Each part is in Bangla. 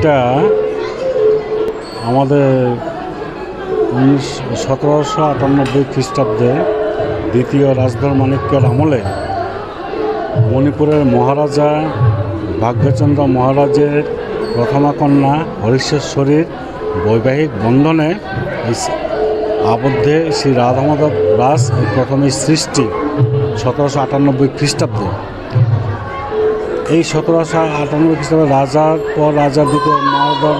এটা আমাদের 1798 খ্রিস্টাব্দে দ্বিতীয় রাজধর্মাণিক্যের আমলে মণিপুরের মহারাজা ভাগ্যচন্দ্র মহারাজের প্রথমা কন্যা হরিশ্বরীর বৈবাহিক বন্ধনে আবদ্ধে শ্রী রাধামাধব দাস প্রথমে সৃষ্টি 1798 খ্রিস্টাব্দে। এই 1798 খ্রিস্টাব্দে রাজার পর রাজার দ্বিতীয় মহারাজ,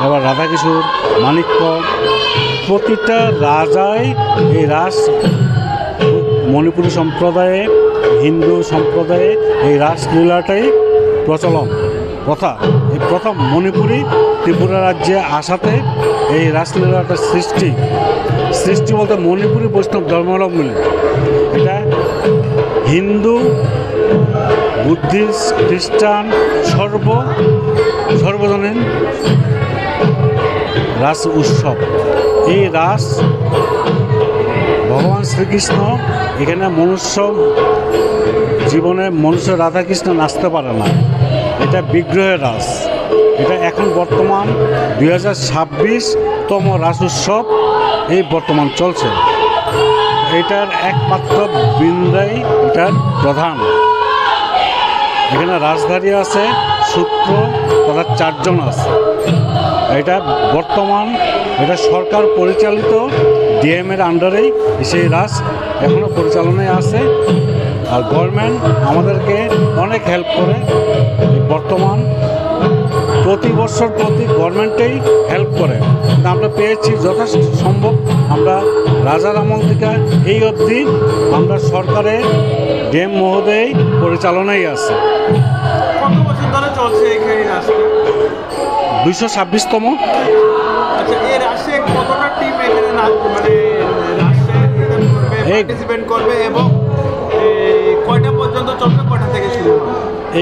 এবার রাধাকিশোর, মাণিক্য, প্রতিটা রাজাই এই রাস মণিপুরী সম্প্রদায়ে, হিন্দু সম্প্রদায়ে এই রাসলীলাটাই প্রচলন প্রথা। এই প্রথম মণিপুরী ত্রিপুরা রাজ্যে আসাতে এই রাসলীলাটার সৃষ্টি বলতে মণিপুরী বৈষ্ণব ধর্মাবলম্বী। এটা হিন্দু, বুদ্ধিস্ট, খ্রিস্টান সর্বজনীন রাস উৎসব। এই রাস ভগবান শ্রীকৃষ্ণ এখানে মনুষ্য জীবনে রাধাকৃষ্ণ নাচতে পারে না, এটা বিগ্রহের রাস। এটা এখন বর্তমান 2026তম রাস উৎসব এই বর্তমান চলছে। এটার একমাত্র বৃন্দাই এটার প্রধান। এখানে রাজধারী আছে সূত্র তথা 4 জন আছে। এটা বর্তমান এটা সরকার পরিচালিত ডিএমের আন্ডারেই সেই রাস এখনও পরিচালনায় আছে। আর গভর্নমেন্ট আমাদেরকে অনেক হেল্প করে। বর্তমান প্রতি বছর গভর্নমেন্টেই হেল্প করে। আমরা পেয়েছি যথেষ্ট সম্ভব। আমরা রাজার আমল থেকে এই অবধি আমরা সরকারের ডিএম মহোদয় পরিচালনায় আছে। 226তম।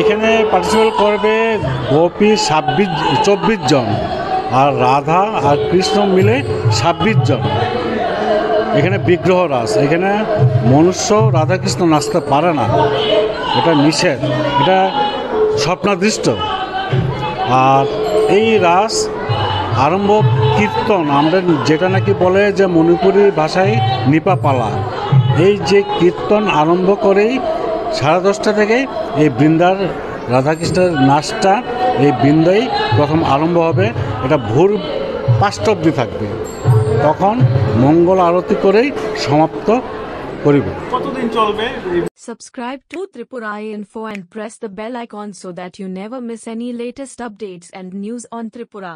এখানে পার্টিসিপেট করবে গোপী 24 জন, আর রাধা আর কৃষ্ণ মিলে 26 জন। এখানে বিগ্রহ রাস, এখানে মনুষ্য রাধাকৃষ্ণ নাচতে পারে না, এটা নিষেধ, এটা স্বপ্নাদৃষ্ট। আর এই রাস আরম্ভ কীর্তন, আমরা যেটা নাকি বলে যে মণিপুরি ভাষায় নিপাপালা, এই যে কীর্তন আরম্ভ করেই 10:30 থেকে এই বৃন্দার রাধাকৃষ্ণের নাচটা এই বৃন্দাই প্রথম আরম্ভ হবে। এটা ভোর 5টা অবধি থাকবে। তখন মঙ্গল আরতি করেই সমাপ্ত করিবে। কতদিন চলবে? Subscribe to Tripura Info and press the bell icon so that you never miss any latest updates and news on Tripura.